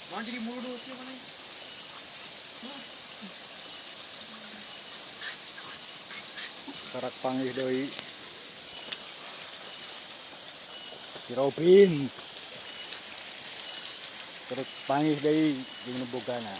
jadi mulu tuh mana? Karak panggih doi si Robin. Karak panggih doi jeung nu bogana.